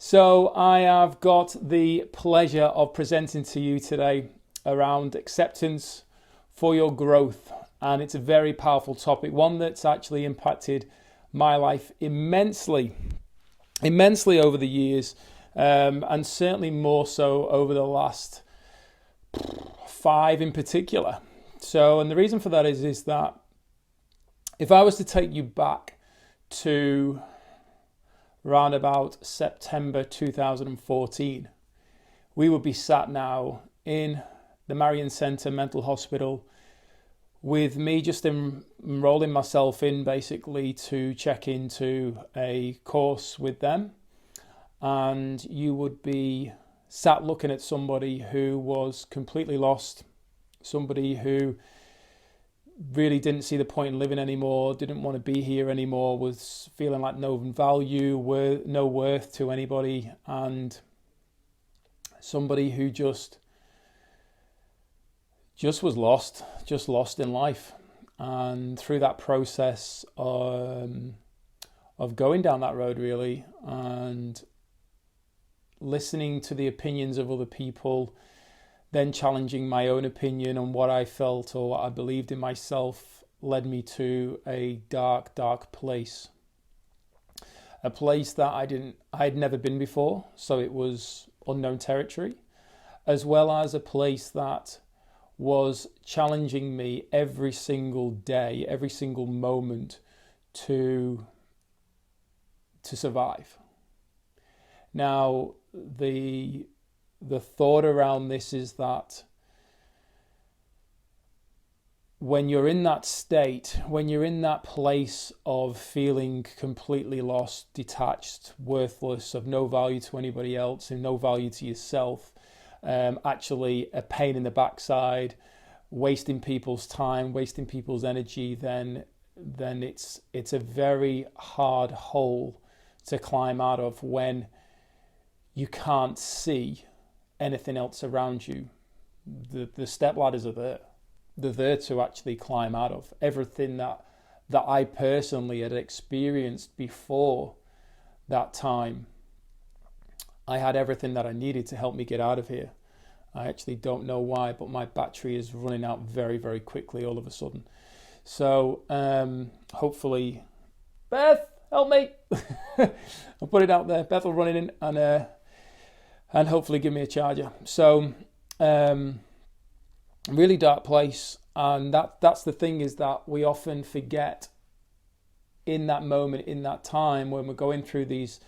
So I have got the pleasure of presenting to you today around acceptance for your growth. And it's a very powerful topic, one that's actually impacted my life immensely over the years, and certainly more so over the last 5 in particular. So, and the reason for that is that if I was to take you back to around about September 2014, we would be sat now in the Marion Centre Mental Hospital with me just enrolling myself in basically to check into a course with them. And you would be sat looking at somebody who was completely lost, somebody who really didn't see the point in living anymore, didn't want to be here anymore, was feeling like no value, no worth to anybody, and somebody who just was lost in life. And through that process of going down that road, really, and listening to the opinions of other people, then challenging my own opinion on what I felt or what I believed in myself, led me to a dark place. A place that I'd never been before, so it was unknown territory, as well as a place that was challenging me every single day, every single moment to survive. Now, the thought around this is that when you're in that state, when you're in that place of feeling completely lost, detached, worthless, of no value to anybody else and no value to yourself, actually a pain in the backside, wasting people's time, wasting people's energy, then it's a very hard hole to climb out of when you can't see anything else around you. The step ladders are there. They're there to actually climb out of. Everything that I personally had experienced before that time, I had everything that I needed to help me get out of here. I actually don't know why, but my battery is running out very, very quickly all of a sudden. So hopefully, Beth, help me. I'll put it out there. Beth will run in and hopefully give me a charger. So really dark place. And that's the thing, is that we often forget in that moment, in that time when we're going through this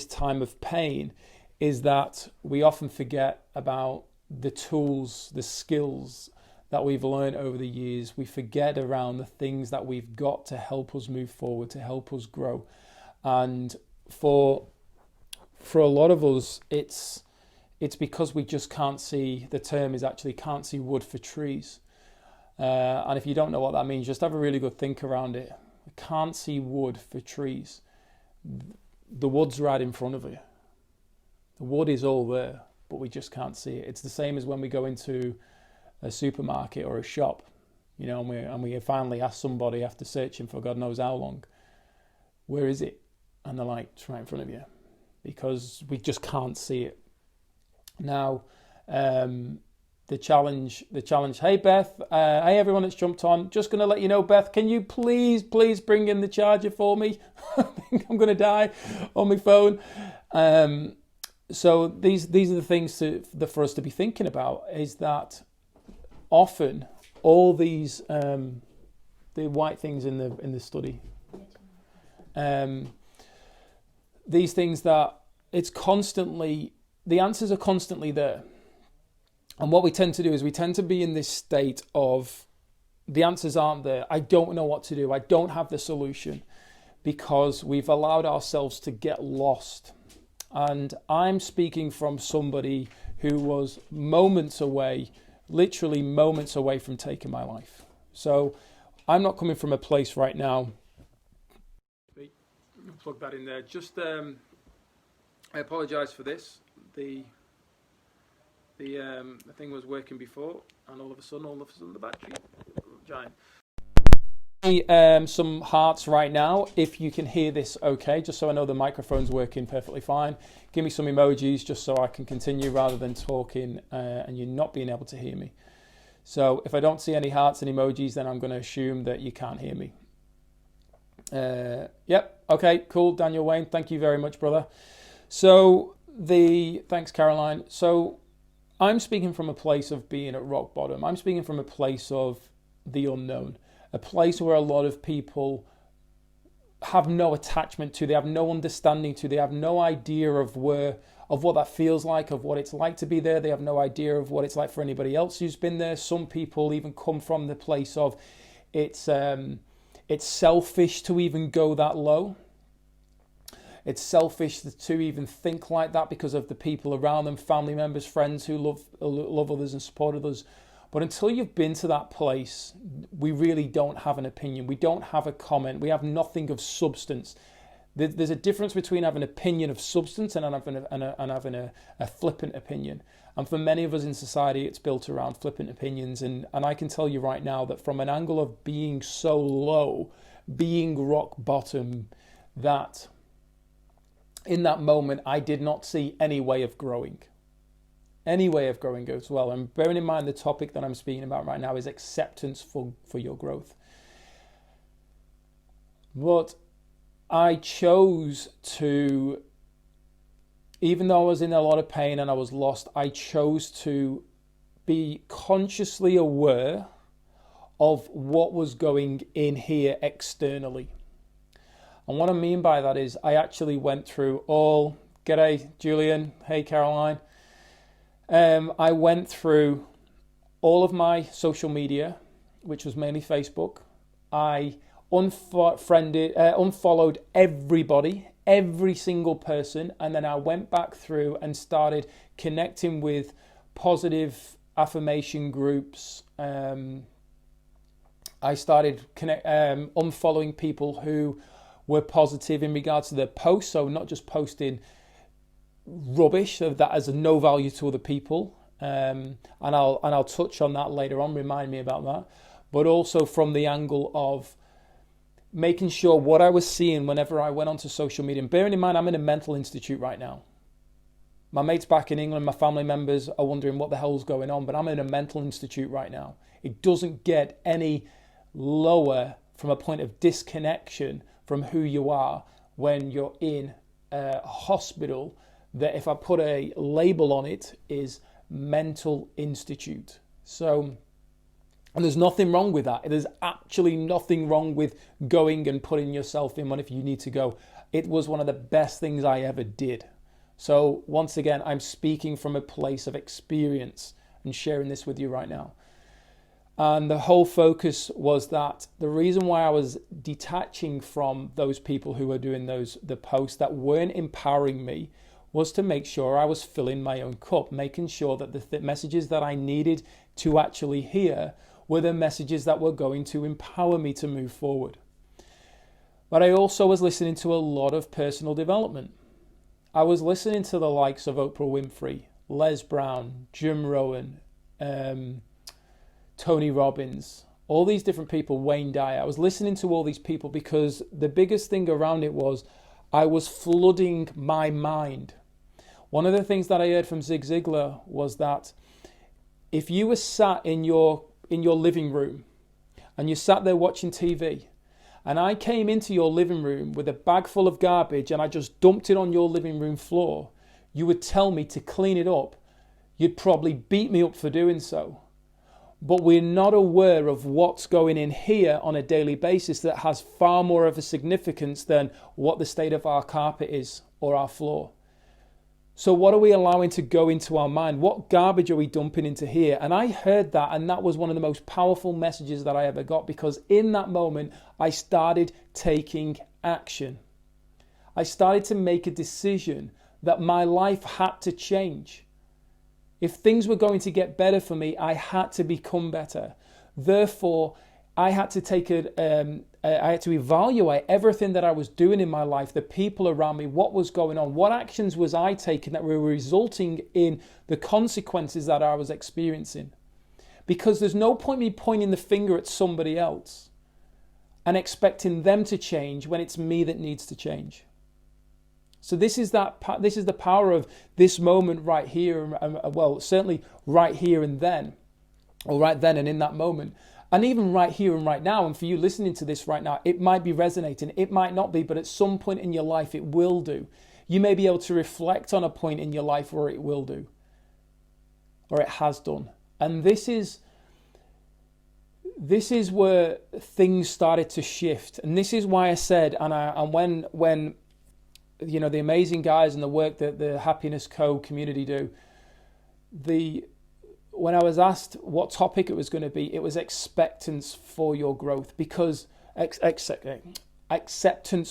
time of pain, is that we often forget about the tools, the skills that we've learned over the years. We forget around the things that we've got to help us move forward, to help us grow. And for a lot of us, it's because we just can't see, the term is actually can't see wood for trees. And if you don't know what that means, just have a really good think around it. We can't see wood for trees. The wood's right in front of you. The wood is all there, but we just can't see it. It's the same as when we go into a supermarket or a shop, and we finally ask somebody after searching for God knows how long, where is it? And they're like, it's right in front of you, because we just can't see it. Now, the challenge. Hey Beth, hey everyone that's jumped on. Just going to let you know, Beth, can you please bring in the charger for me? I think I'm going to die on my phone. So these are the things for us to be thinking about, is that often all these the white things in the study, these things that it's constantly, the answers are constantly there. And what we tend to do is we tend to be in this state of the answers aren't there. I don't know what to do. I don't have the solution, because we've allowed ourselves to get lost. And I'm speaking from somebody who was moments away, literally moments away from taking my life. So I'm not coming from a place right now. Plug that in there. Just I apologise for this. The the, the, the, the, the, the, the, the, the, the, the, the, the, the, the, the, the thing was working before, and all of a sudden the battery giant. So Some hearts right now if you can hear this okay, just so I know the microphone's working perfectly fine. Give me some emojis just so I can continue rather than talking and you not being able to hear me. So if I don't see any hearts and emojis, then I'm going to assume that you can't hear me. Yep, okay, cool. Daniel Wayne, thank you very much, brother. So thanks, Caroline. So I'm speaking from a place of being at rock bottom. I'm speaking from a place of the unknown, a place where a lot of people have no attachment to, they have no understanding to, they have no idea of what that feels like, of what it's like to be there. They have no idea of what it's like for anybody else who's been there. Some people even come from the place of it's selfish to even go that low. It's selfish to even think like that because of the people around them, family members, friends who love others and support others. But until you've been to that place, we really don't have an opinion. We don't have a comment. We have nothing of substance. There's a difference between having an opinion of substance and having a flippant opinion. And for many of us in society, it's built around flippant opinions. And I can tell you right now that from an angle of being so low, being rock bottom, that in that moment, I did not see any way of growing. Any way of growing as well. And bearing in mind the topic that I'm speaking about right now is acceptance for your growth. But I chose to, even though I was in a lot of pain and I was lost, I chose to be consciously aware of what was going in here externally. And what I mean by that is I actually went through g'day Julian, hey Caroline. I went through all of my social media, which was mainly Facebook. I unfollowed everybody, every single person, and then I went back through and started connecting with positive affirmation groups. I started unfollowing people who were positive in regards to their posts, so not just posting rubbish that has no value to other people, and I'll touch on that later on. Remind me about that. But also from the angle of making sure what I was seeing whenever I went onto social media. And bearing in mind, I'm in a mental institute right now. My mates back in England, my family members are wondering what the hell's going on, but I'm in a mental institute right now. It doesn't get any lower from a point of disconnection from who you are when you're in a hospital, that if I put a label on it is mental institute. So, and there's nothing wrong with that. There's actually nothing wrong with going and putting yourself in one if you need to go. It was one of the best things I ever did. So once again, I'm speaking from a place of experience and sharing this with you right now. And the whole focus was that the reason why I was detaching from those people who were doing the posts that weren't empowering me was to make sure I was filling my own cup, making sure that the messages that I needed to actually hear were the messages that were going to empower me to move forward. But I also was listening to a lot of personal development. I was listening to the likes of Oprah Winfrey, Les Brown, Jim Rohn, Tony Robbins, all these different people, Wayne Dyer. I was listening to all these people because the biggest thing around it was I was flooding my mind. One of the things that I heard from Zig Ziglar was that if you were sat in your living room and you sat there watching TV, and I came into your living room with a bag full of garbage and I just dumped it on your living room floor, you would tell me to clean it up. You'd probably beat me up for doing so. But we're not aware of what's going in here on a daily basis that has far more of a significance than what the state of our carpet is or our floor. So what are we allowing to go into our mind? What garbage are we dumping into here? And I heard that, and that was one of the most powerful messages that I ever got, because in that moment, I started taking action. I started to make a decision that my life had to change. If things were going to get better for me, I had to become better. Therefore, I had to I had to evaluate everything that I was doing in my life, the people around me, what was going on, what actions was I taking that were resulting in the consequences that I was experiencing. Because there's no point me pointing the finger at somebody else. and expecting them to change when it's me that needs to change. So this is the power of this moment right here, well, certainly right here and then, or right then and in that moment, and even right here and right now. And for you listening to this right now, it might be resonating, it might not be, but at some point in your life it will do. You may be able to reflect on a point in your life where it will do, or it has done. And this is where things started to shift. And this is why I said, and when you know, the amazing guys and the work that the Happiness Co community do, when I was asked what topic it was going to be, it was acceptance for your growth, because acceptance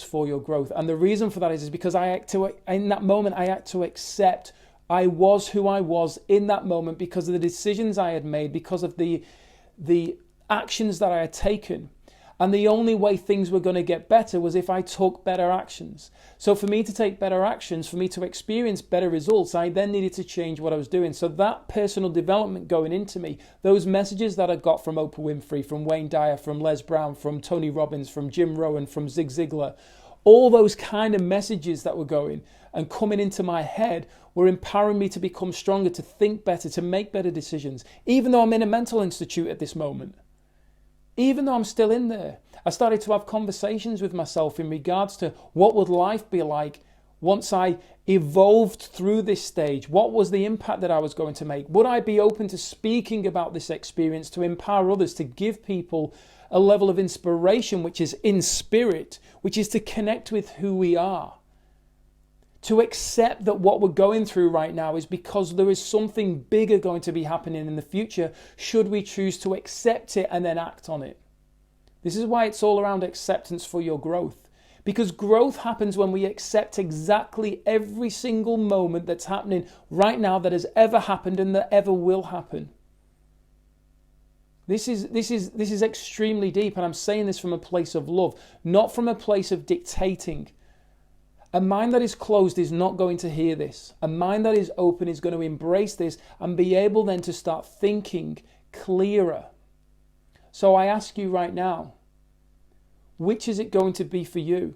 for your growth. And the reason for that is because in that moment I had to accept I was who I was in that moment because of the decisions I had made, because of the actions that I had taken. And the only way things were going to get better was if I took better actions. So for me to take better actions, for me to experience better results, I then needed to change what I was doing. So that personal development going into me, those messages that I got from Oprah Winfrey, from Wayne Dyer, from Les Brown, from Tony Robbins, from Jim Rohn, from Zig Ziglar, all those kind of messages that were going and coming into my head were empowering me to become stronger, to think better, to make better decisions. Even though I'm in a mental institute at this moment, even though I'm still in there, I started to have conversations with myself in regards to what would life be like once I evolved through this stage. What was the impact that I was going to make? Would I be open to speaking about this experience, to empower others, to give people a level of inspiration, which is in spirit, which is to connect with who we are? To accept that what we're going through right now is because there is something bigger going to be happening in the future, should we choose to accept it and then act on it. This is why it's all around acceptance for your growth. Because growth happens when we accept exactly every single moment that's happening right now, that has ever happened and that ever will happen. This is extremely deep, and I'm saying this from a place of love, not from a place of dictating. A mind that is closed is not going to hear this. A mind that is open is going to embrace this and be able then to start thinking clearer. So I ask you right now, which is it going to be for you?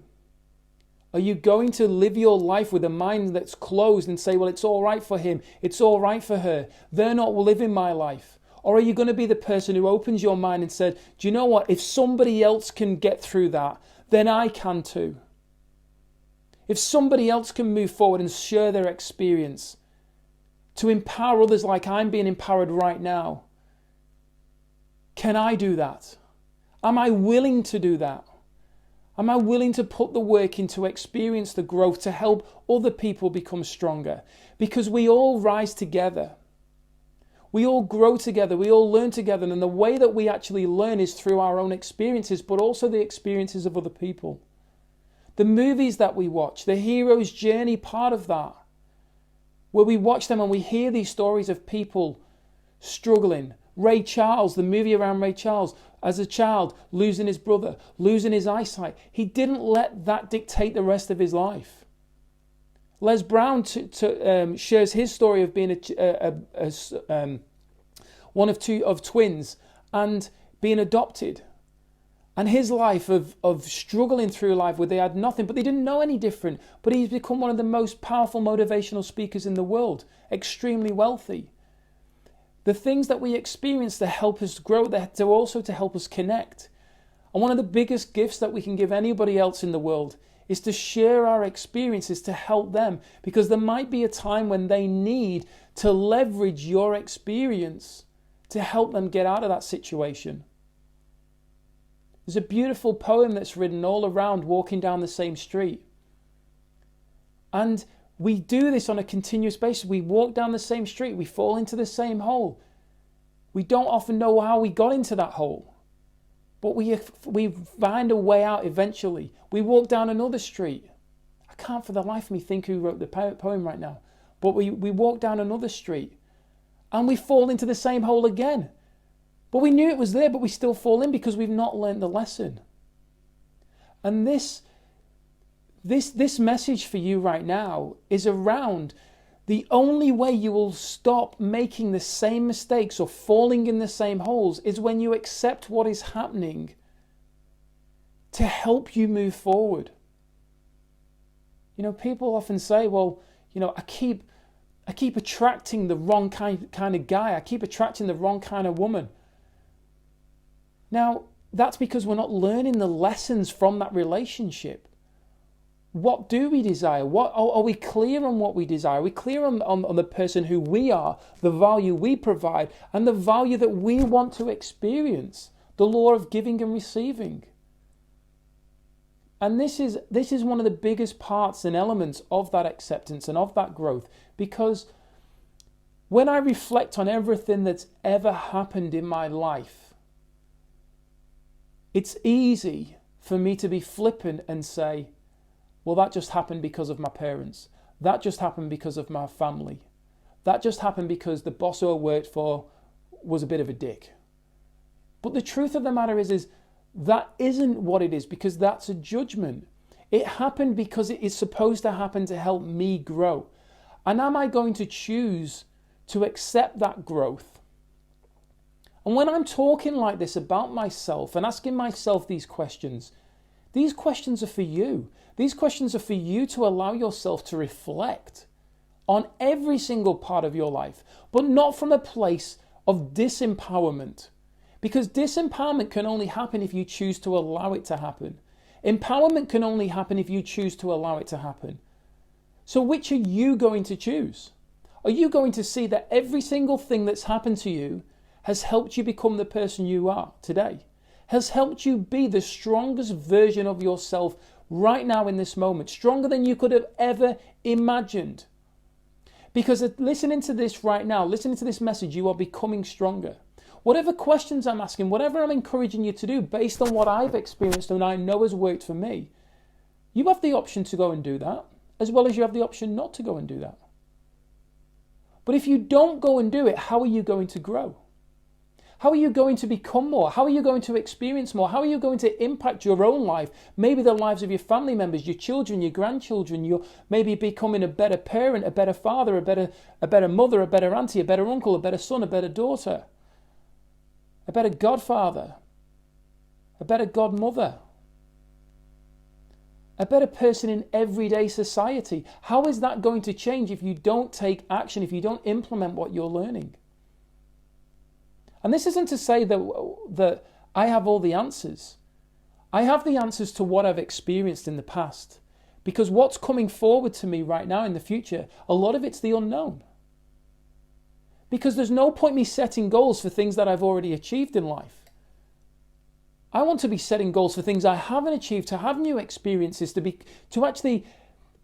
Are you going to live your life with a mind that's closed and say, well, it's all right for him, it's all right for her, they're not living my life? Or are you going to be the person who opens your mind and said, do you know what, if somebody else can get through that, then I can too. If somebody else can move forward and share their experience to empower others like I'm being empowered right now, can I do that? Am I willing to do that? Am I willing to put the work in to experience the growth to help other people become stronger? Because we all rise together. We all grow together. We all learn together. And the way that we actually learn is through our own experiences, but also the experiences of other people. The movies that we watch, the hero's journey, part of that, where we watch them and we hear these stories of people struggling. Ray Charles, the movie around Ray Charles, as a child, losing his brother, losing his eyesight. He didn't let that dictate the rest of his life. Les Brown shares his story of being one of twins and being adopted. And his life of struggling through life where they had nothing, but they didn't know any different. But he's become one of the most powerful motivational speakers in the world, extremely wealthy. The things that we experience to help us grow, they're also to help us connect. And one of the biggest gifts that we can give anybody else in the world is to share our experiences to help them. Because there might be a time when they need to leverage your experience to help them get out of that situation. There's a beautiful poem that's written all around walking down the same street. And we do this on a continuous basis. We walk down the same street. We fall into the same hole. We don't often know how we got into that hole. But we find a way out eventually. We walk down another street. I can't for the life of me think who wrote the poem right now. But we walk down another street. And we fall into the same hole again. But we knew it was there, but we still fall in because we've not learned the lesson. And this message for you right now is around the only way you will stop making the same mistakes or falling in the same holes is when you accept what is happening to help you move forward. People often say, well, I keep attracting the wrong kind of guy. I keep attracting the wrong kind of woman. Now, that's because we're not learning the lessons from that relationship. What do we desire? Are we clear on what we desire? Are we clear on the person who we are, the value we provide, and the value that we want to experience? The law of giving and receiving. And this is one of the biggest parts and elements of that acceptance and of that growth, because when I reflect on everything that's ever happened in my life, it's easy for me to be flippant and say, well, that just happened because of my parents. That just happened because of my family. That just happened because the boss who I worked for was a bit of a dick. But the truth of the matter is that isn't what it is, because that's a judgment. It happened because it is supposed to happen to help me grow. And am I going to choose to accept that growth? And when I'm talking like this about myself and asking myself these questions are for you. These questions are for you to allow yourself to reflect on every single part of your life, but not from a place of disempowerment. Because disempowerment can only happen if you choose to allow it to happen. Empowerment can only happen if you choose to allow it to happen. So which are you going to choose? Are you going to see that every single thing that's happened to you has helped you become the person you are today? Has helped you be the strongest version of yourself right now in this moment, stronger than you could have ever imagined? Because listening to this right now, listening to this message, you are becoming stronger. Whatever questions I'm asking, whatever I'm encouraging you to do based on what I've experienced and I know has worked for me, you have the option to go and do that, as well as you have the option not to go and do that. But if you don't go and do it, how are you going to grow? How are you going to become more? How are you going to experience more? How are you going to impact your own life? Maybe the lives of your family members, your children, your grandchildren. You're maybe becoming a better parent, a better father, a better mother, a better auntie, a better uncle, a better son, a better daughter, a better godfather, a better godmother, a better person in everyday society. How is that going to change if you don't take action, if you don't implement what you're learning? And this isn't to say that I have all the answers. I have the answers to what I've experienced in the past. Because what's coming forward to me right now in the future, a lot of it's the unknown. Because there's no point me setting goals for things that I've already achieved in life. I want to be setting goals for things I haven't achieved, to have new experiences, to actually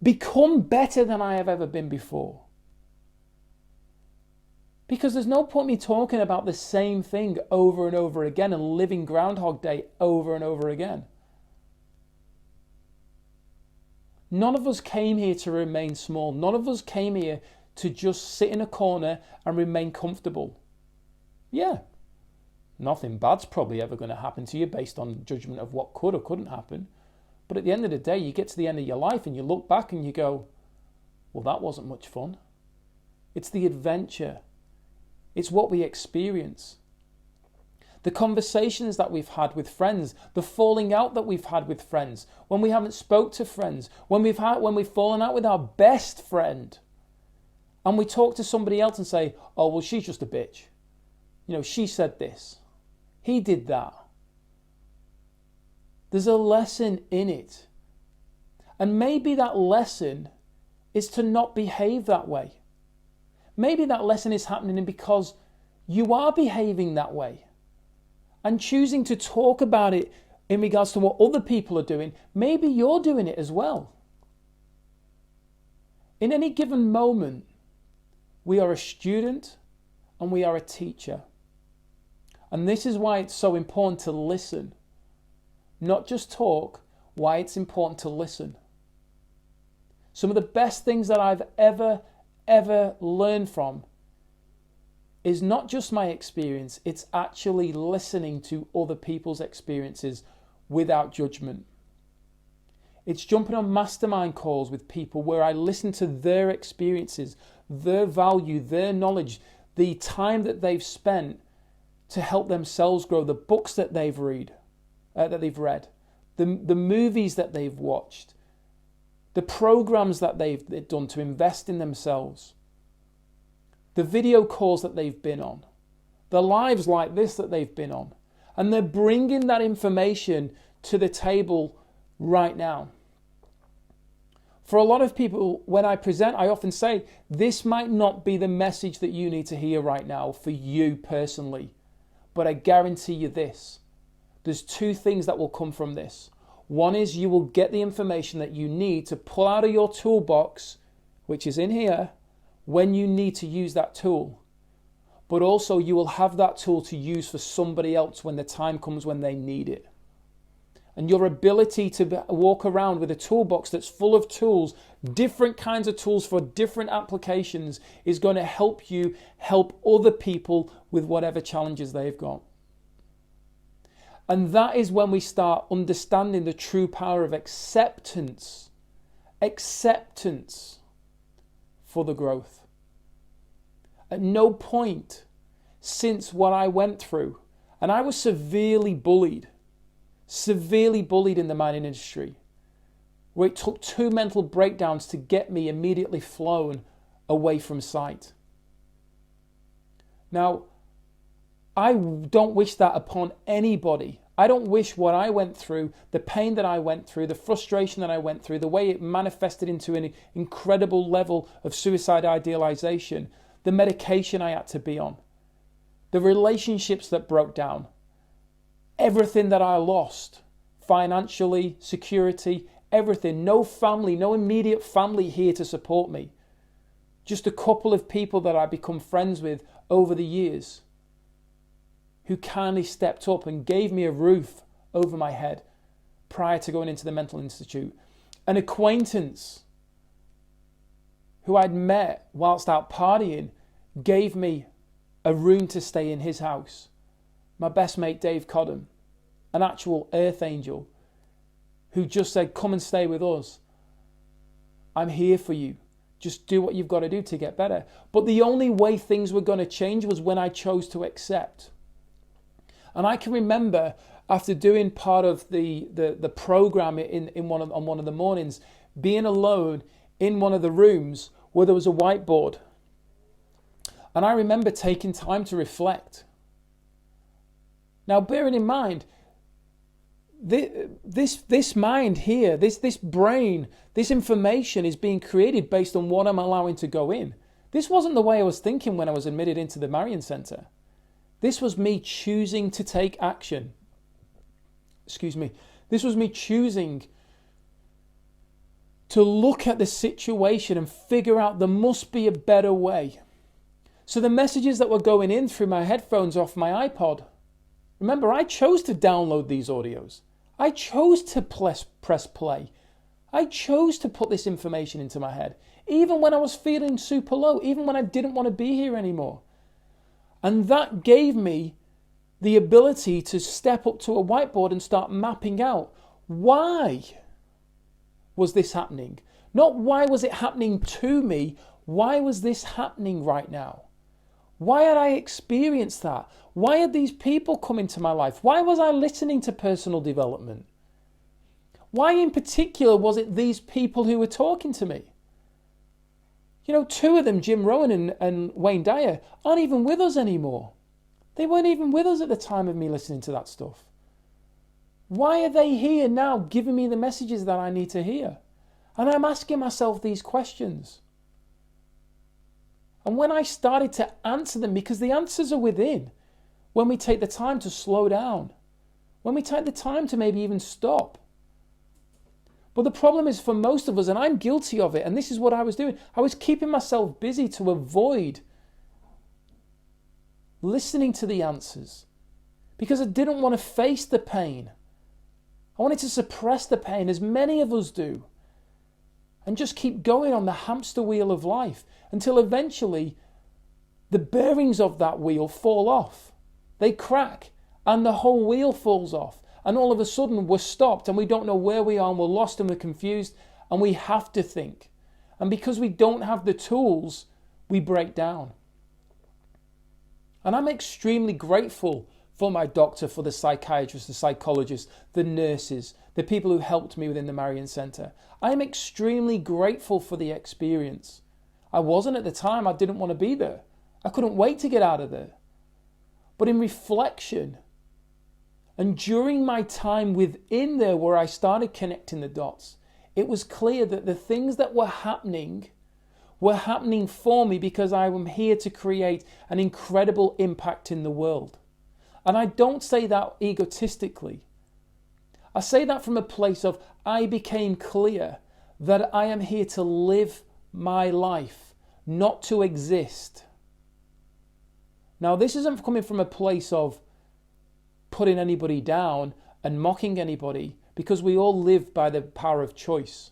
become better than I have ever been before. Because there's no point me talking about the same thing over and over again and living Groundhog Day over and over again. None of us came here to remain small. None of us came here to just sit in a corner and remain comfortable. Yeah, nothing bad's probably ever going to happen to you based on judgment of what could or couldn't happen. But at the end of the day, you get to the end of your life and you look back and you go, well, that wasn't much fun. It's the adventure. It's what we experience. The conversations that we've had with friends, the falling out that we've had with friends, when we haven't spoke to friends, when we've fallen out with our best friend, and we talk to somebody else and say, oh, well, she's just a bitch. She said this. He did that. There's a lesson in it. And maybe that lesson is to not behave that way. Maybe that lesson is happening because you are behaving that way. And choosing to talk about it in regards to what other people are doing, maybe you're doing it as well. In any given moment, we are a student and we are a teacher. And this is why it's so important to listen. Not just talk, why it's important to listen. Some of the best things that I've ever learned from is not just my experience, it's actually listening to other people's experiences without judgment. It's jumping on mastermind calls with people where I listen to their experiences, their value, their knowledge, the time that they've spent to help themselves grow, the books that they've read, the movies that they've watched, the programs that they've done to invest in themselves, the video calls that they've been on, the lives like this that they've been on. And they're bringing that information to the table right now. For a lot of people, when I present, I often say, this might not be the message that you need to hear right now for you personally. But I guarantee you this. There's two things that will come from this. One is you will get the information that you need to pull out of your toolbox, which is in here, when you need to use that tool. But also you will have that tool to use for somebody else when the time comes when they need it. And your ability to walk around with a toolbox that's full of tools, different kinds of tools for different applications, is going to help you help other people with whatever challenges they've got. And that is when we start understanding the true power of acceptance. Acceptance for the growth. At no point since what I went through, and I was severely bullied in the mining industry, where it took 2 mental breakdowns to get me immediately flown away from site. Now, I don't wish that upon anybody. I don't wish what I went through, the pain that I went through, the frustration that I went through, the way it manifested into an incredible level of suicide idealization, the medication I had to be on, the relationships that broke down, everything that I lost, financially, security, everything. No family, no immediate family here to support me. Just a couple of people that I've become friends with over the years who kindly stepped up and gave me a roof over my head prior to going into the mental institute. An acquaintance who I'd met whilst out partying gave me a room to stay in his house. My best mate Dave Codham, an actual earth angel, who just said, come and stay with us. I'm here for you. Just do what you've got to do to get better. But the only way things were going to change was when I chose to accept. And I can remember after doing part of the program on one of the mornings, being alone in one of the rooms where there was a whiteboard. And I remember taking time to reflect. Now, bearing in mind, this mind here, this brain, this information is being created based on what I'm allowing to go in. This wasn't the way I was thinking when I was admitted into the Marion Center. This was me choosing to take action. This was me choosing to look at the situation and figure out there must be a better way. So the messages that were going in through my headphones off my iPod, remember, I chose to download these audios. I chose to press play. I chose to put this information into my head, even when I was feeling super low, even when I didn't want to be here anymore. And that gave me the ability to step up to a whiteboard and start mapping out, why was this happening? Not why was it happening to me, why was this happening right now? Why had I experienced that? Why had these people come into my life? Why was I listening to personal development? Why in particular was it these people who were talking to me? You know, 2 of them, Jim Rowan and Wayne Dyer, aren't even with us anymore. They weren't even with us at the time of me listening to that stuff. Why are they here now giving me the messages that I need to hear? And I'm asking myself these questions. And when I started to answer them, because the answers are within, when we take the time to slow down, when we take the time to maybe even stop. But the problem is for most of us, and I'm guilty of it, and this is what I was doing, I was keeping myself busy to avoid listening to the answers because I didn't want to face the pain. I wanted to suppress the pain, as many of us do, and just keep going on the hamster wheel of life until eventually the bearings of that wheel fall off. They crack and the whole wheel falls off. And all of a sudden we're stopped and we don't know where we are and we're lost and we're confused and we have to think. And because we don't have the tools, we break down. And I'm extremely grateful for my doctor, for the psychiatrist, the psychologist, the nurses, the people who helped me within the Marion Centre. I am extremely grateful for the experience. I wasn't at the time. I didn't want to be there. I couldn't wait to get out of there. But in reflection, and during my time within there where I started connecting the dots, it was clear that the things that were happening for me because I am here to create an incredible impact in the world. And I don't say that egotistically. I say that from a place of I became clear that I am here to live my life, not to exist. Now, this isn't coming from a place of putting anybody down and mocking anybody, because we all live by the power of choice.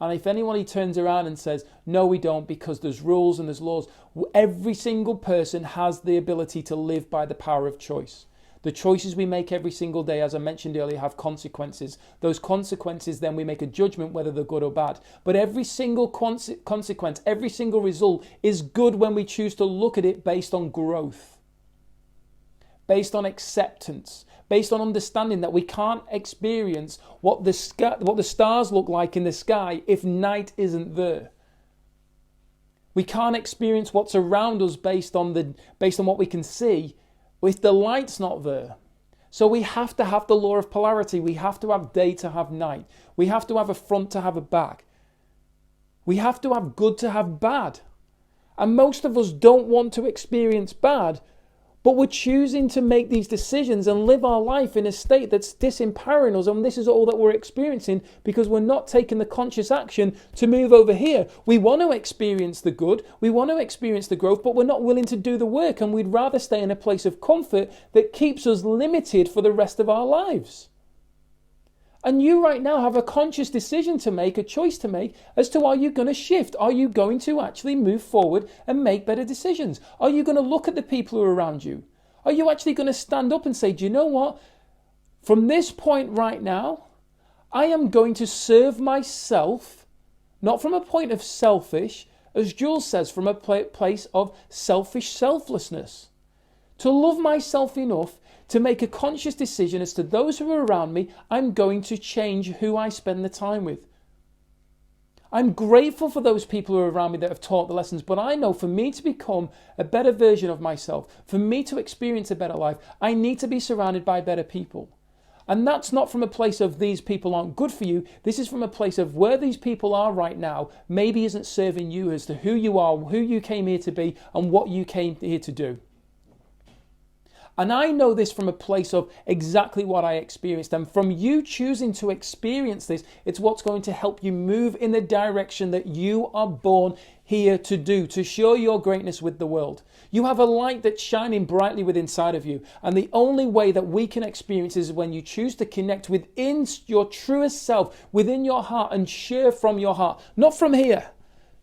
And if anybody turns around and says, no, we don't, because there's rules and there's laws, every single person has the ability to live by the power of choice. The choices we make every single day, as I mentioned earlier, have consequences. Those consequences, then we make a judgment whether they're good or bad. But every single consequence, every single result is good when we choose to look at it based on growth, based on acceptance, based on understanding that we can't experience what the stars look like in the sky if night isn't there. We can't experience what's around us based on what we can see if the light's not there. So we have to have the law of polarity. We have to have day to have night. We have to have a front to have a back. We have to have good to have bad. And most of us don't want to experience bad, but we're choosing to make these decisions and live our life in a state that's disempowering us. And this is all that we're experiencing because we're not taking the conscious action to move over here. We want to experience the good. We want to experience the growth, but we're not willing to do the work. And we'd rather stay in a place of comfort that keeps us limited for the rest of our lives. And you right now have a conscious decision to make, a choice to make as to are you going to shift? Are you going to actually move forward and make better decisions? Are you going to look at the people who are around you? Are you actually going to stand up and say, do you know what? From this point right now, I am going to serve myself, not from a point of selfish, as Jules says, from a place of selfish selflessness. To love myself enough to make a conscious decision as to those who are around me, I'm going to change who I spend the time with. I'm grateful for those people who are around me that have taught the lessons, but I know for me to become a better version of myself, for me to experience a better life, I need to be surrounded by better people. And that's not from a place of these people aren't good for you. This is from a place of where these people are right now maybe isn't serving you as to who you are, who you came here to be, and what you came here to do. And I know this from a place of exactly what I experienced. And from you choosing to experience this, it's what's going to help you move in the direction that you are born here to do, to share your greatness with the world. You have a light that's shining brightly within inside of you. And the only way that we can experience is when you choose to connect within your truest self, within your heart, and share from your heart. Not from here.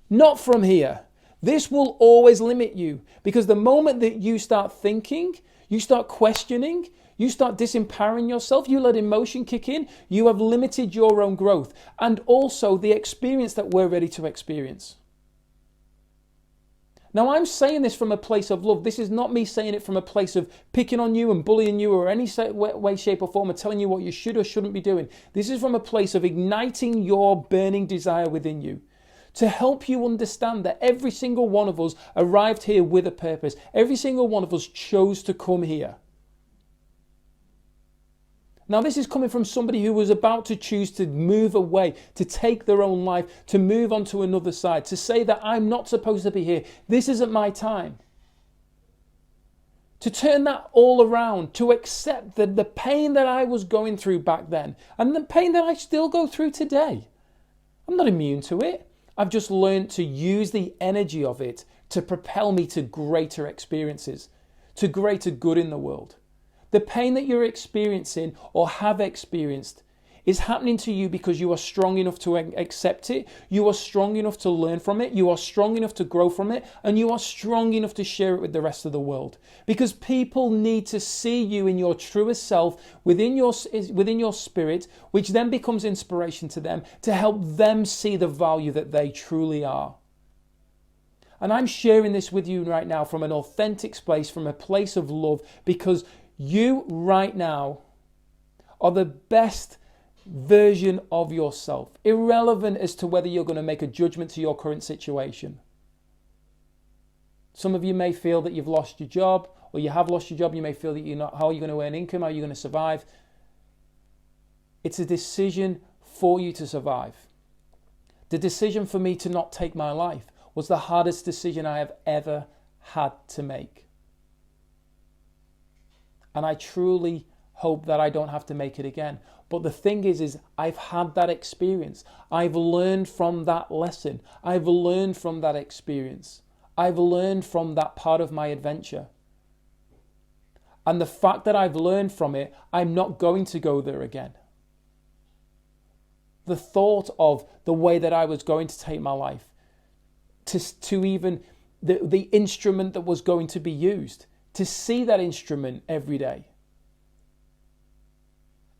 Not from here. This will always limit you, because the moment that you start thinking, you start questioning, you start disempowering yourself, you let emotion kick in, you have limited your own growth and also the experience that we're ready to experience. Now, I'm saying this from a place of love. This is not me saying it from a place of picking on you and bullying you or any way, shape or form or telling you what you should or shouldn't be doing. This is from a place of igniting your burning desire within you, to help you understand that every single one of us arrived here with a purpose. Every single one of us chose to come here. Now, this is coming from somebody who was about to choose to move away, to take their own life, to move on to another side, to say that I'm not supposed to be here. This isn't my time. To turn that all around, to accept that the pain that I was going through back then and the pain that I still go through today, I'm not immune to it. I've just learned to use the energy of it to propel me to greater experiences, to greater good in the world. The pain that you're experiencing or have experienced is happening to you because you are strong enough to accept it, you are strong enough to learn from it, you are strong enough to grow from it, and you are strong enough to share it with the rest of the world. Because people need to see you in your truest self, within your spirit, which then becomes inspiration to them, to help them see the value that they truly are. And I'm sharing this with you right now from an authentic place, from a place of love, because You right now are the best version of yourself, irrelevant as to whether you're going to make a judgment to your current situation. Some of you may feel that you've lost your job, or you have lost your job. You may feel that you're not, how are you going to earn income? How are you going to survive? It's a decision for you to survive. The decision for me to not take my life was the hardest decision I have ever had to make. And I truly hope that I don't have to make it again. But the thing is I've had that experience. I've learned from that lesson. I've learned from that experience. I've learned from that part of my adventure. And the fact that I've learned from it, I'm not going to go there again. The thought of the way that I was going to take my life, to even the instrument that was going to be used, to see that instrument every day.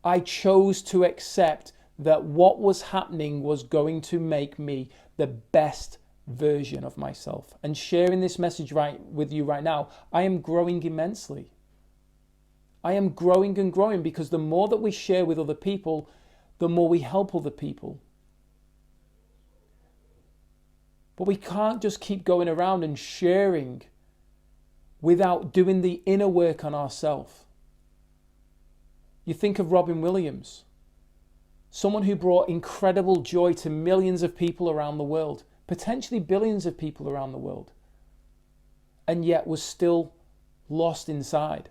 I chose to accept that what was happening was going to make me the best version of myself. And sharing this message with you right now, I am growing immensely. I am growing and growing, because the more that we share with other people, the more we help other people. But we can't just keep going around and sharing without doing the inner work on ourselves. You think of Robin Williams, someone who brought incredible joy to millions of people around the world, potentially billions of people around the world, and yet was still lost inside.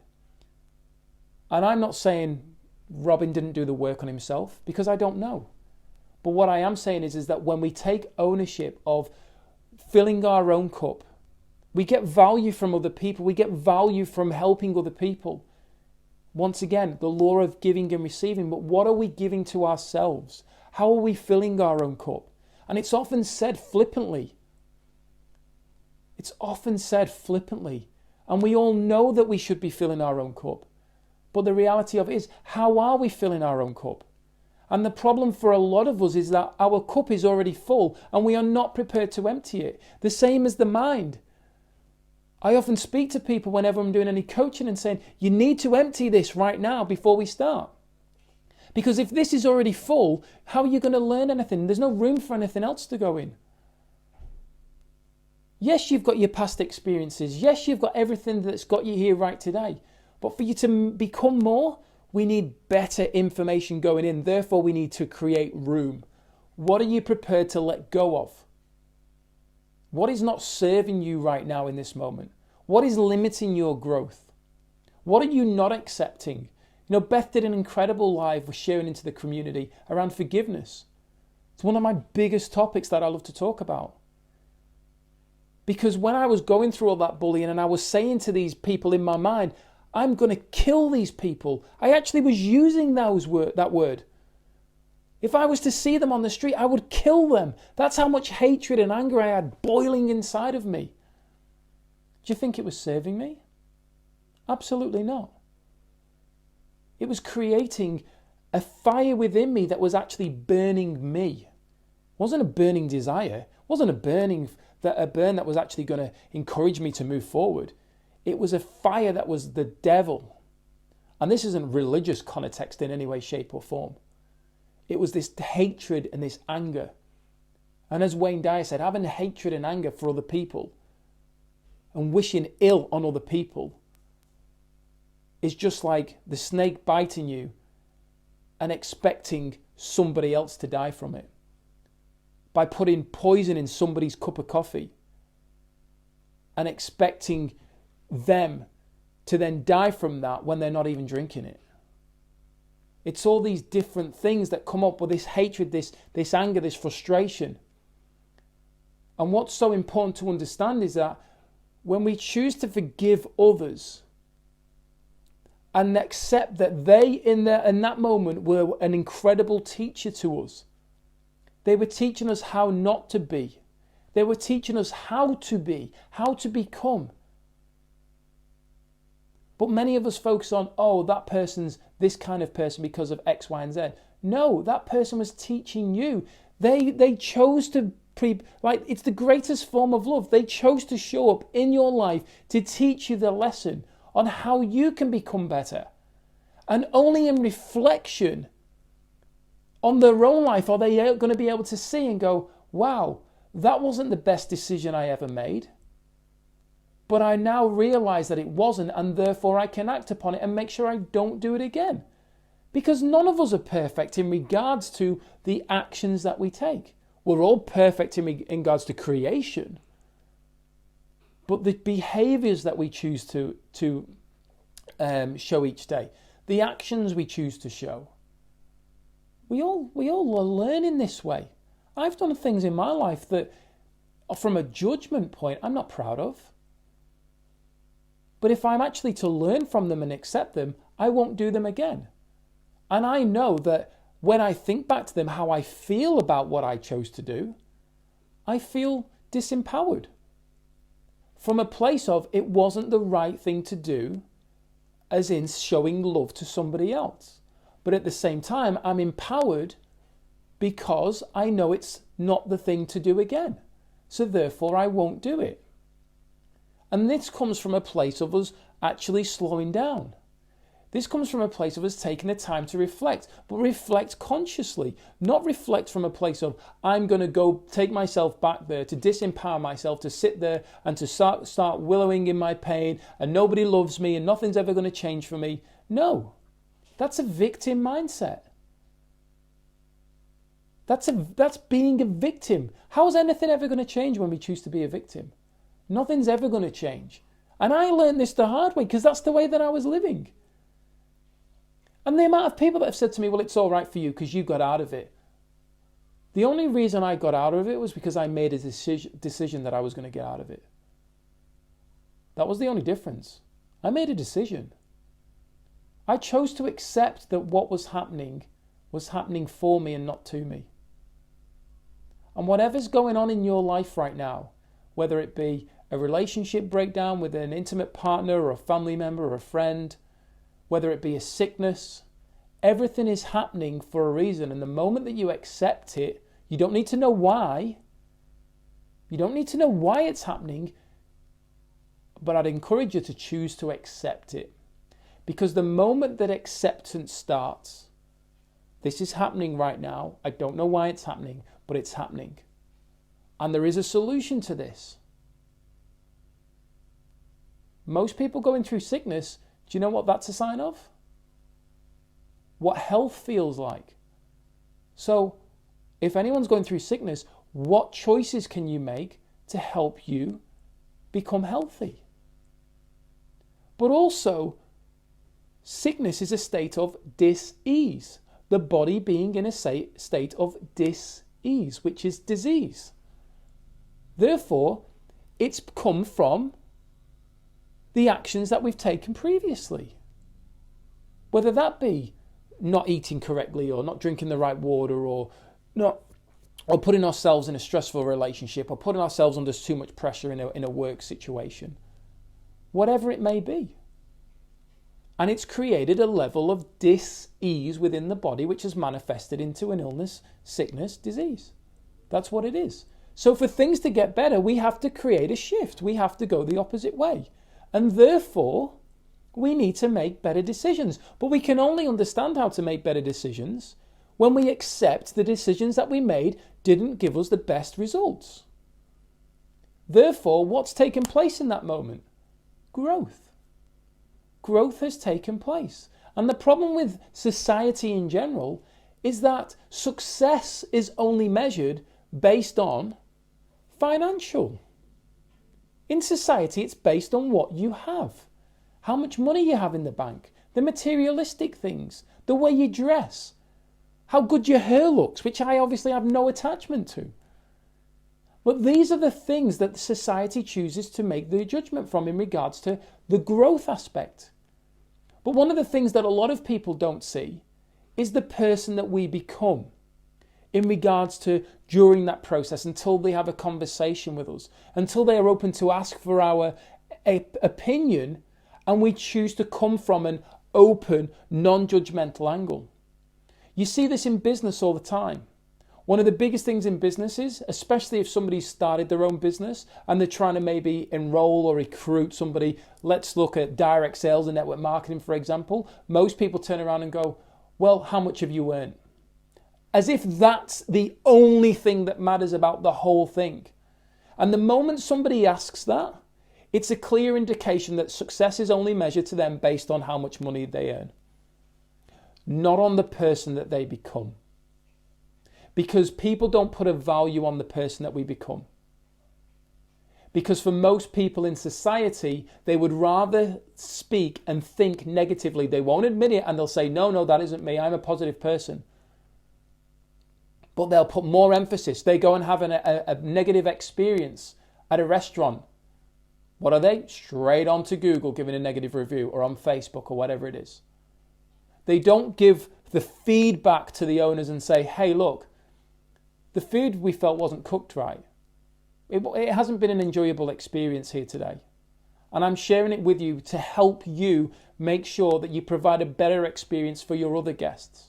And I'm not saying Robin didn't do the work on himself, because I don't know. But what I am saying is that when we take ownership of filling our own cup, we get value from other people. We get value from helping other people. Once again, the law of giving and receiving. But what are we giving to ourselves? How are we filling our own cup? And it's often said flippantly. It's often said flippantly. And we all know that we should be filling our own cup. But the reality of it is, how are we filling our own cup? And the problem for a lot of us is that our cup is already full and we are not prepared to empty it. The same as the mind. I often speak to people whenever I'm doing any coaching and saying, you need to empty this right now before we start. Because if this is already full, how are you going to learn anything? There's no room for anything else to go in. Yes, you've got your past experiences. Yes, you've got everything that's got you here right today. But for you to become more, we need better information going in. Therefore, we need to create room. What are you prepared to let go of? What is not serving you right now in this moment? What is limiting your growth? What are you not accepting? You know, Beth did an incredible live with sharing into the community around forgiveness. It's one of my biggest topics that I love to talk about. Because when I was going through all that bullying and I was saying to these people in my mind, I'm going to kill these people, I actually was using that word. If I was to see them on the street, I would kill them. That's how much hatred and anger I had boiling inside of me. Do you think it was serving me? Absolutely not. It was creating a fire within me that was actually burning me. It wasn't a burning desire. It wasn't a burn that was actually going to encourage me to move forward. It was a fire that was the devil. And this isn't religious context in any way, shape or form. It was this hatred and this anger. And as Wayne Dyer said, having hatred and anger for other people and wishing ill on other people is just like the snake biting you and expecting somebody else to die from it. By putting poison in somebody's cup of coffee and expecting them to then die from that when they're not even drinking it. It's all these different things that come up with this hatred, this anger, this frustration. And what's so important to understand is that when we choose to forgive others and accept that they in that moment were an incredible teacher to us. They were teaching us how not to be. They were teaching us how to be, how to become. But many of us focus on, oh, that person's this kind of person because of X, Y, and Z. No, that person was teaching you. They chose to, it's the greatest form of love. They chose to show up in your life to teach you the lesson on how you can become better. And only in reflection on their own life are they going to be able to see and go, wow, that wasn't the best decision I ever made. But I now realize that it wasn't, and therefore I can act upon it and make sure I don't do it again. Because none of us are perfect in regards to the actions that we take. We're all perfect in regards to creation. But the behaviors that we choose to show each day, the actions we choose to show, we all are learning this way. I've done things in my life that, from a judgment point, I'm not proud of. But if I'm actually to learn from them and accept them, I won't do them again. And I know that when I think back to them, how I feel about what I chose to do, I feel disempowered. From a place of it wasn't the right thing to do, as in showing love to somebody else. But at the same time, I'm empowered because I know it's not the thing to do again. So therefore, I won't do it. And this comes from a place of us actually slowing down. This comes from a place of us taking the time to reflect, but reflect consciously, not reflect from a place of, I'm going to go take myself back there, to disempower myself, to sit there and to start wallowing in my pain, and nobody loves me and nothing's ever going to change for me. No, that's a victim mindset. That's being a victim. How is anything ever going to change when we choose to be a victim? Nothing's ever going to change. And I learned this the hard way because that's the way that I was living. And the amount of people that have said to me, well, it's all right for you because you got out of it. The only reason I got out of it was because I made a decision that I was going to get out of it. That was the only difference. I made a decision. I chose to accept that what was happening for me and not to me. And whatever's going on in your life right now, whether it be a relationship breakdown with an intimate partner or a family member or a friend, whether it be a sickness, everything is happening for a reason. And the moment that you accept it, you don't need to know why. You don't need to know why it's happening, but I'd encourage you to choose to accept it. Because the moment that acceptance starts, this is happening right now. I don't know why it's happening, but it's happening. And there is a solution to this. Most people going through sickness, do you know what that's a sign of? What health feels like. So, if anyone's going through sickness, what choices can you make to help you become healthy? But also, sickness is a state of dis-ease. The body being in a state of dis-ease, which is disease. Therefore, it's come from the actions that we've taken previously. Whether that be not eating correctly or not drinking the right water or putting ourselves in a stressful relationship or putting ourselves under too much pressure in a work situation. Whatever it may be. And it's created a level of dis-ease within the body which has manifested into an illness, sickness, disease. That's what it is. So for things to get better, we have to create a shift. We have to go the opposite way. And therefore, we need to make better decisions. But we can only understand how to make better decisions when we accept the decisions that we made didn't give us the best results. Therefore, what's taken place in that moment? Growth. Growth has taken place. And the problem with society in general is that success is only measured based on financial. In society, it's based on what you have, how much money you have in the bank, the materialistic things, the way you dress, how good your hair looks, which I obviously have no attachment to. But these are the things that society chooses to make the judgment from in regards to the growth aspect. But one of the things that a lot of people don't see is the person that we become in regards to during that process until they have a conversation with us, until they are open to ask for our opinion and we choose to come from an open, non-judgmental angle. You see this in business all the time. One of the biggest things in businesses, especially if somebody's started their own business and they're trying to maybe enroll or recruit somebody, let's look at direct sales and network marketing, for example. Most people turn around and go, well, how much have you earned? As if that's the only thing that matters about the whole thing. And the moment somebody asks that, it's a clear indication that success is only measured to them based on how much money they earn, not on the person that they become. Because people don't put a value on the person that we become. Because for most people in society, they would rather speak and think negatively. They won't admit it and they'll say, no, that isn't me. I'm a positive person. But they'll put more emphasis. They go and have a negative experience at a restaurant. What are they? Straight onto Google giving a negative review, or on Facebook or whatever it is. They don't give the feedback to the owners and say, hey, look, the food we felt wasn't cooked right. It hasn't been an enjoyable experience here today. And I'm sharing it with you to help you make sure that you provide a better experience for your other guests.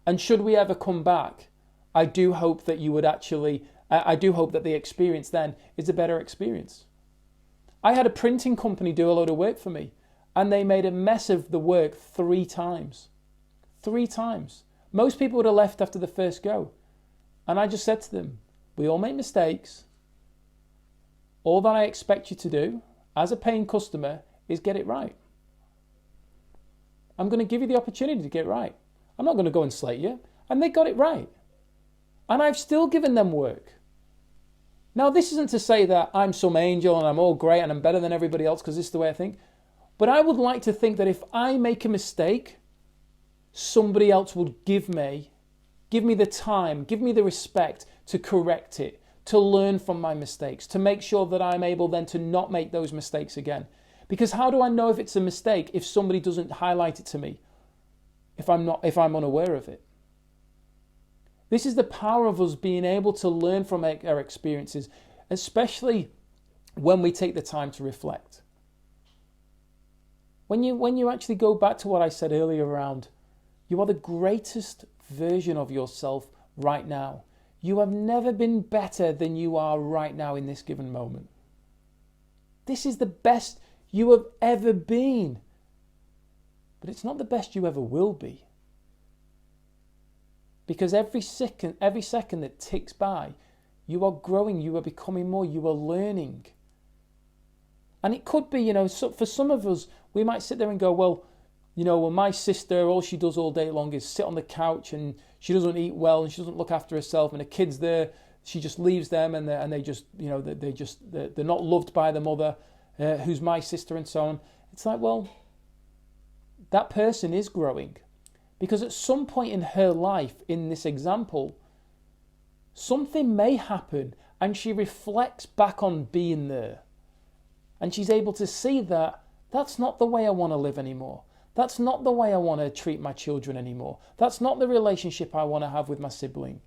And should we ever come back, I do hope that the experience then is a better experience. I had a printing company do a load of work for me, and they made a mess of the work 3 times. 3 times. Most people would have left after the first go. And I just said to them, we all make mistakes. All that I expect you to do as a paying customer is get it right. I'm going to give you the opportunity to get it right. I'm not going to go and slate you. And they got it right. And I've still given them work. Now, this isn't to say that I'm some angel and I'm all great and I'm better than everybody else because this is the way I think. But I would like to think that if I make a mistake, somebody else would give me the time, give me the respect to correct it, to learn from my mistakes, to make sure that I'm able then to not make those mistakes again. Because how do I know if it's a mistake if somebody doesn't highlight it to me, if I'm unaware of it? This is the power of us being able to learn from our experiences, especially when we take the time to reflect. When you actually go back to what I said earlier around, you are the greatest version of yourself right now. You have never been better than you are right now in this given moment. This is the best you have ever been. But it's not the best you ever will be. Because every second that ticks by, you are growing, you are becoming more, you are learning. And it could be, for some of us, we might sit there and go, well, my sister, all she does all day long is sit on the couch and she doesn't eat well and she doesn't look after herself and the kids there, she just leaves them and they just, they're not loved by the mother, who's my sister and so on. It's like, well, that person is growing. Because at some point in her life, in this example, something may happen and she reflects back on being there. And she's able to see that that's not the way I want to live anymore. That's not the way I want to treat my children anymore. That's not the relationship I want to have with my sibling.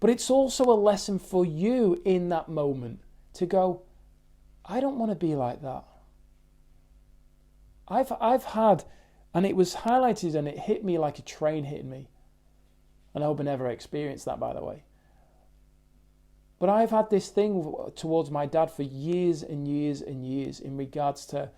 But it's also a lesson for you in that moment to go, I don't want to be like that. I've had, and it was highlighted and it hit me like a train hitting me. And I hope I never experienced that, by the way. But I've had this thing towards my dad for years and years and years in regards to,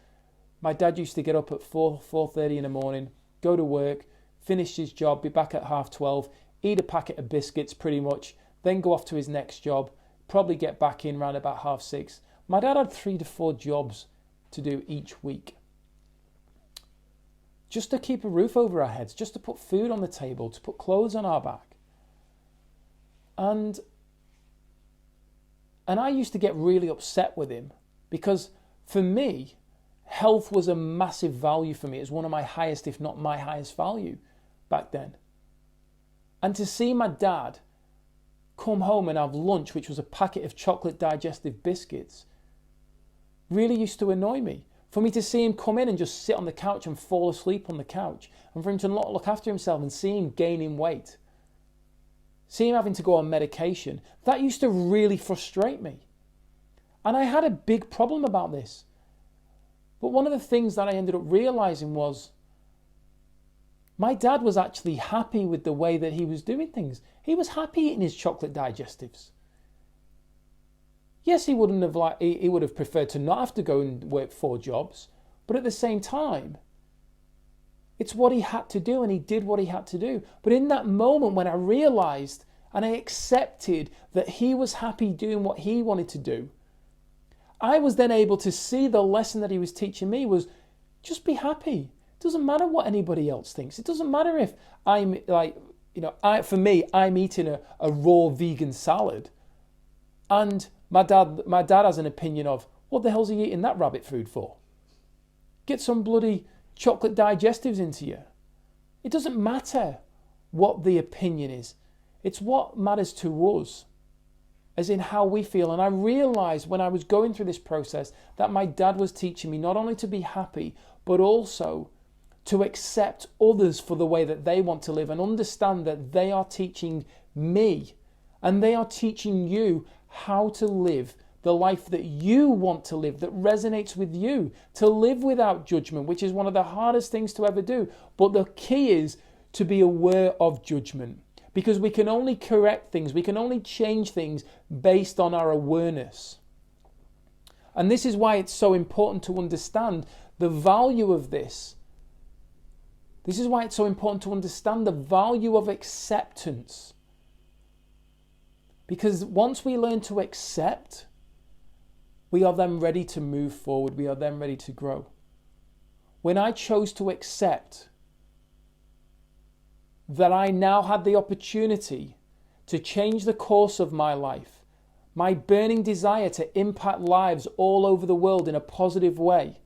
my dad used to get up at 4:30 in the morning, go to work, finish his job, be back at 12:30, eat a packet of biscuits pretty much, then go off to his next job, probably get back in around about 6:30. My dad had 3 to 4 jobs to do each week. Just to keep a roof over our heads, just to put food on the table, to put clothes on our back. And I used to get really upset with him because for me, health was a massive value for me. It was one of my highest, if not my highest value back then. And to see my dad come home and have lunch, which was a packet of chocolate digestive biscuits, really used to annoy me. For me to see him come in and just sit on the couch and fall asleep on the couch, and for him to not look after himself and see him gaining weight, see him having to go on medication, that used to really frustrate me. And I had a big problem about this. But one of the things that I ended up realizing was, My dad was actually happy with the way that he was doing things. He was happy eating his chocolate digestives. Yes, he would have preferred to not have to go and work 4 jobs, but at the same time, it's what he had to do, and he did what he had to do. But in that moment when I realized and I accepted that he was happy doing what he wanted to do, I was then able to see the lesson that he was teaching me was just be happy. It doesn't matter what anybody else thinks. It doesn't matter if I'm for me, I'm eating a raw vegan salad, and my dad has an opinion of, what the hell's he eating that rabbit food for? Get some bloody chocolate digestives into you. It doesn't matter what the opinion is. It's what matters to us, as in how we feel. And I realized when I was going through this process that my dad was teaching me not only to be happy, but also to accept others for the way that they want to live, and understand that they are teaching me and they are teaching you how to live the life that you want to live, that resonates with you, to live without judgment, which is one of the hardest things to ever do. But the key is to be aware of judgment, because we can only correct things, we can only change things based on our awareness. And this is why it's so important to understand the value of this. This is why it's so important to understand the value of acceptance. Because once we learn to accept, we are then ready to move forward. We are then ready to grow. When I chose to accept that I now had the opportunity to change the course of my life, my burning desire to impact lives all over the world in a positive way,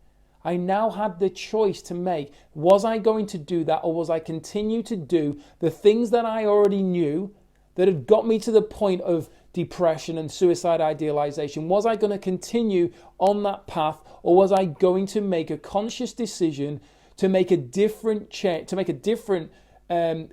I now had the choice to make. Was I going to do that, or was I continue to do the things that I already knew that had got me to the point of depression and suicide idealization? Was I going to continue on that path, or was I going to make a conscious decision to make a different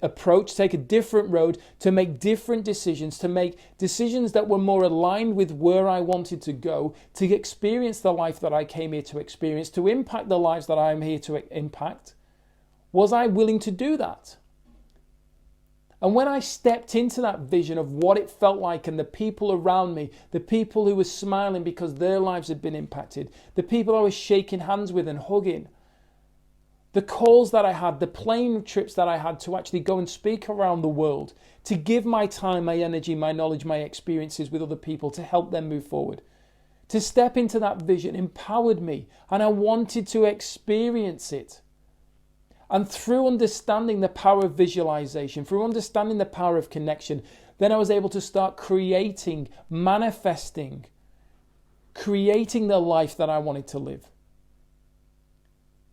approach, take a different road, to make different decisions, to make decisions that were more aligned with where I wanted to go, to experience the life that I came here to experience, to impact the lives that I'm here to impact? Was I willing to do that? And when I stepped into that vision of what it felt like, and the people around me, the people who were smiling because their lives had been impacted, the people I was shaking hands with and hugging, the calls that I had, the plane trips that I had to actually go and speak around the world, to give my time, my energy, my knowledge, my experiences with other people to help them move forward. To step into that vision empowered me, and I wanted to experience it. And through understanding the power of visualization, through understanding the power of connection, then I was able to start creating, manifesting, creating the life that I wanted to live.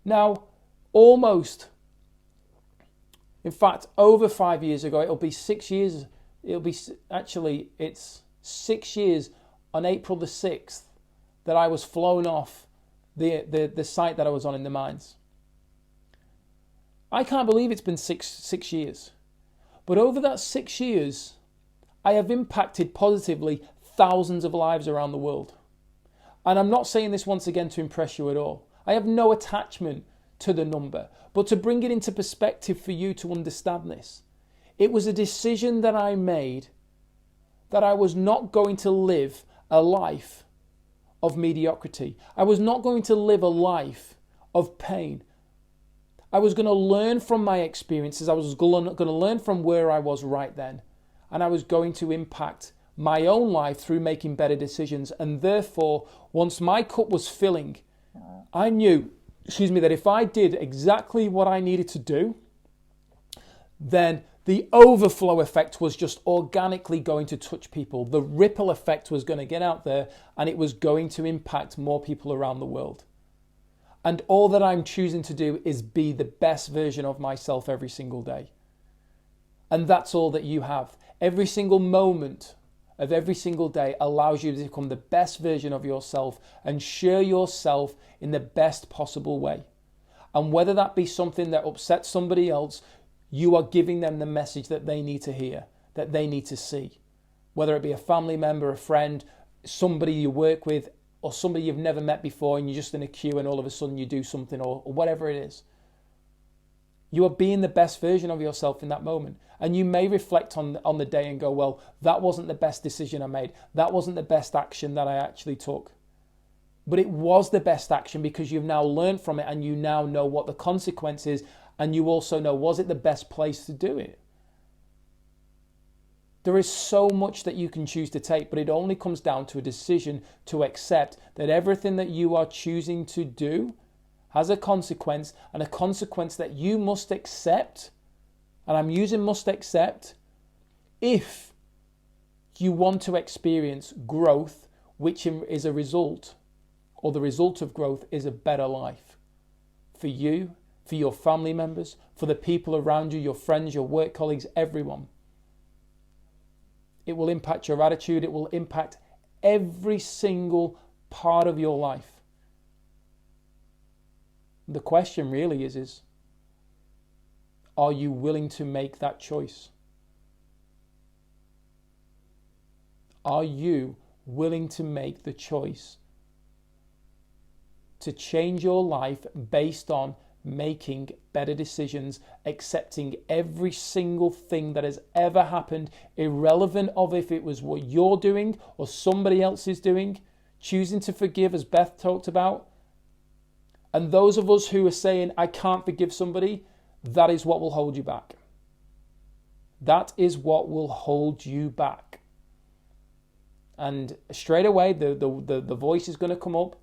Now, over 5 years ago, it'll be 6 years, it's 6 years on April the 6th that I was flown off the site that I was on in the mines. I can't believe it's been six years. But over that 6 years, I have impacted positively thousands of lives around the world. And I'm not saying this once again to impress you at all. I have no attachment to the number, but to bring it into perspective for you to understand this. It was a decision that I made that I was not going to live a life of mediocrity. I was not going to live a life of pain. I was going to learn from my experiences. I was going to learn from where I was right then. And I was going to impact my own life through making better decisions. And therefore, once my cup was filling, I knew, that if I did exactly what I needed to do, then the overflow effect was just organically going to touch people. The ripple effect was going to get out there, and it was going to impact more people around the world. And all that I'm choosing to do is be the best version of myself every single day. And that's all that you have. Every single moment of every single day allows you to become the best version of yourself and share yourself in the best possible way. And whether that be something that upsets somebody else, you are giving them the message that they need to hear, that they need to see. Whether it be a family member, a friend, somebody you work with, or somebody you've never met before and you're just in a queue and all of a sudden you do something, or whatever it is. You are being the best version of yourself in that moment. And you may reflect on the day and go, well, that wasn't the best decision I made. That wasn't the best action that I actually took. But it was the best action because you've now learned from it and you now know what the consequence is. And you also know, was it the best place to do it? There is so much that you can choose to take, but it only comes down to a decision to accept that everything that you are choosing to do has a consequence, and a consequence that you must accept. And I'm using must accept if you want to experience growth, which is a result, or the result of growth is a better life for you, for your family members, for the people around you, your friends, your work colleagues, everyone. It will impact your attitude. It will impact every single part of your life. The question really is are you willing to make that choice? Are you willing to make the choice to change your life based on making better decisions, accepting every single thing that has ever happened, irrelevant of if it was what you're doing or somebody else is doing, choosing to forgive, as Beth talked about? And those of us who are saying, I can't forgive somebody, that is what will hold you back. That is what will hold you back. And straight away, the voice is going to come up.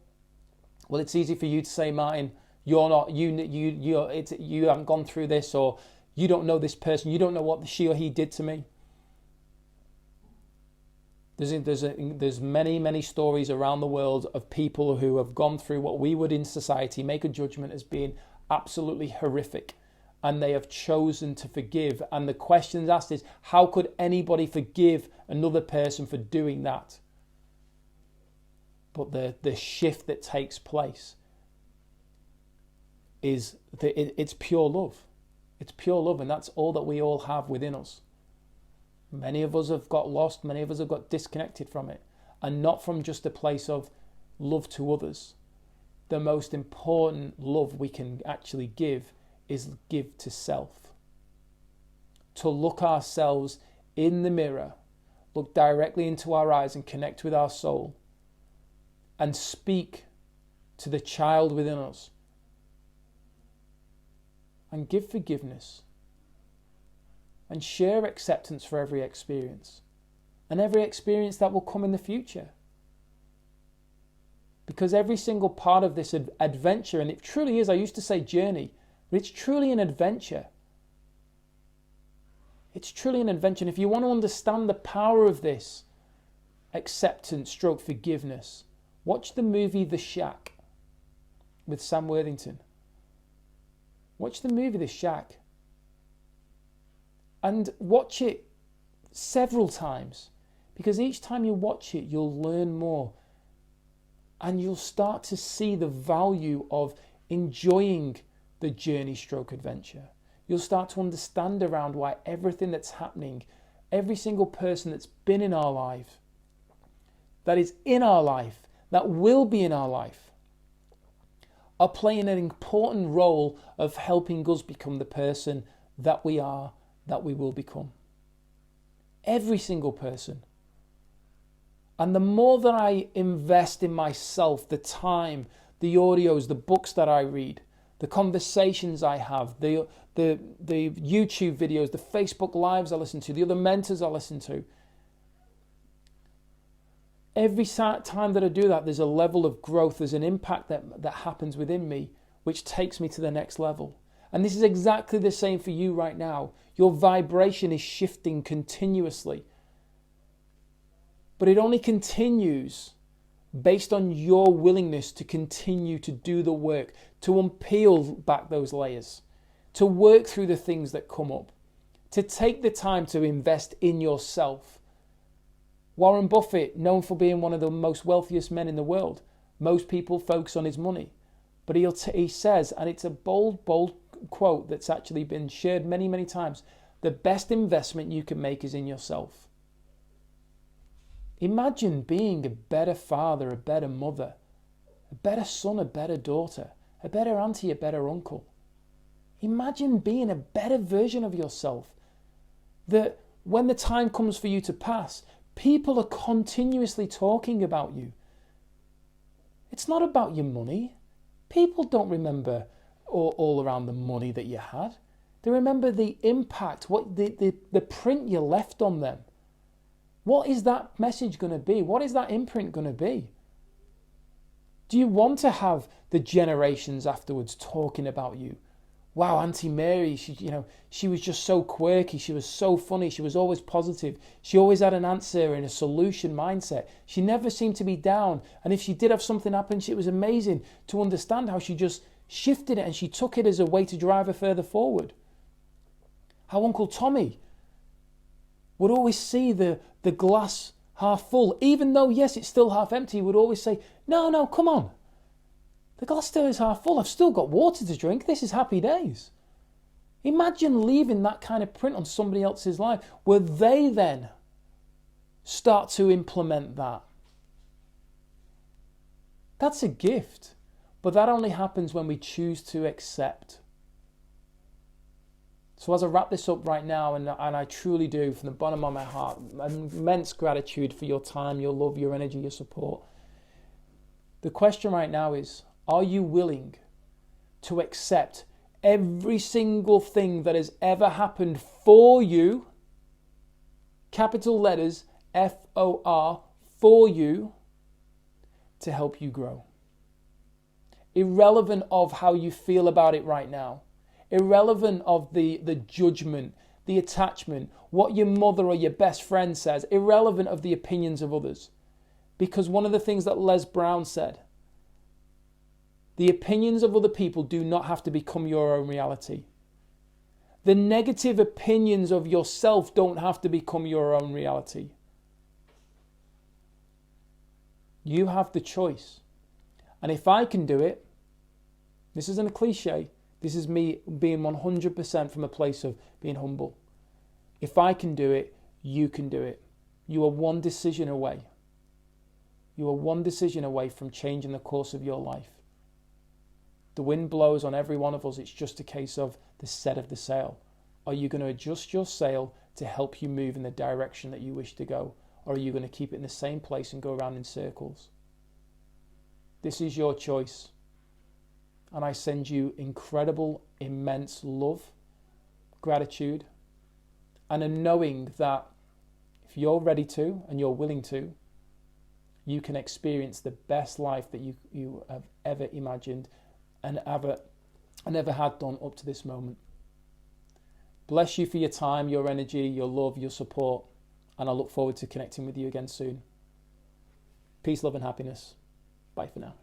Well, it's easy for you to say, Martin, you haven't gone through this, or you don't know this person, you don't know what she or he did to me. There's many stories around the world of people who have gone through what we would in society make a judgment as being absolutely horrific, and they have chosen to forgive. And the question asked is, how could anybody forgive another person for doing that? But the shift that takes place is it's pure love. It's pure love, and that's all that we all have within us. Many of us have got lost, many of us have got disconnected from it, and not from just a place of love to others. The most important love we can actually give is give to self. To look ourselves in the mirror, look directly into our eyes and connect with our soul, and speak to the child within us and give forgiveness and share acceptance for every experience and every experience that will come in the future. Because every single part of this adventure, and it truly is, I used to say journey, but it's truly an adventure. It's truly an adventure. And if you want to understand the power of this acceptance stroke forgiveness, watch the movie The Shack with Sam Worthington. Watch the movie The Shack. And watch it several times. Because each time you watch it, you'll learn more. And you'll start to see the value of enjoying the journey stroke adventure. You'll start to understand around why everything that's happening, every single person that's been in our life, that is in our life, that will be in our life, are playing an important role of helping us become the person that we are, that we will become. Every single person. And the more that I invest in myself, the time, the audios, the books that I read, the conversations I have, the YouTube videos, the Facebook Lives I listen to, the other mentors I listen to, every time that I do that, there's a level of growth, there's an impact that happens within me, which takes me to the next level. And this is exactly the same for you right now. Your vibration is shifting continuously. But it only continues based on your willingness to continue to do the work, to unpeel back those layers, to work through the things that come up, to take the time to invest in yourself. Warren Buffett, known for being one of the most wealthiest men in the world, most people focus on his money. But he says, and it's a bold quote that's actually been shared many times, the best investment you can make is in yourself. Imagine being a better father, a better mother, a better son, a better daughter, a better auntie, a better uncle. Imagine being a better version of yourself. That when the time comes for you to pass, people are continuously talking about you. It's not about your money. People don't remember all around the money that you had. They remember the impact, what the print you left on them. What is that message going to be? What is that imprint going to be? Do you want to have the generations afterwards talking about you? Wow, Auntie Mary, she was just so quirky. She was so funny. She was always positive. She always had an answer and a solution mindset. She never seemed to be down. And if she did have something happen, it was amazing to understand how she just shifted it and she took it as a way to drive her further forward. How Uncle Tommy would always see the glass half full, even though, yes, it's still half empty. He would always say, no, come on. The glass still is half full. I've still got water to drink. This is happy days. Imagine leaving that kind of print on somebody else's life where they then start to implement that. That's a gift, but that only happens when we choose to accept. So as I wrap this up right now, and I truly do, from the bottom of my heart, immense gratitude for your time, your love, your energy, your support. The question right now is, are you willing to accept every single thing that has ever happened for you, capital letters, FOR, for you, to help you grow? Irrelevant of how you feel about it right now. Irrelevant of the judgment, the attachment, what your mother or your best friend says. Irrelevant of the opinions of others. Because one of the things that Les Brown said, the opinions of other people do not have to become your own reality. The negative opinions of yourself don't have to become your own reality. You have the choice. And if I can do it, this isn't a cliche, this is me being 100% from a place of being humble. If I can do it, you can do it. You are one decision away. You are one decision away from changing the course of your life. The wind blows on every one of us. It's just a case of the set of the sail. Are you going to adjust your sail to help you move in the direction that you wish to go? Or are you going to keep it in the same place and go around in circles? This is your choice. And I send you incredible, immense love, gratitude, and a knowing that if you're ready to and you're willing to, you can experience the best life that you have ever imagined and ever had done up to this moment. Bless you for your time, your energy, your love, your support, and I look forward to connecting with you again soon. Peace, love, and happiness. Bye for now.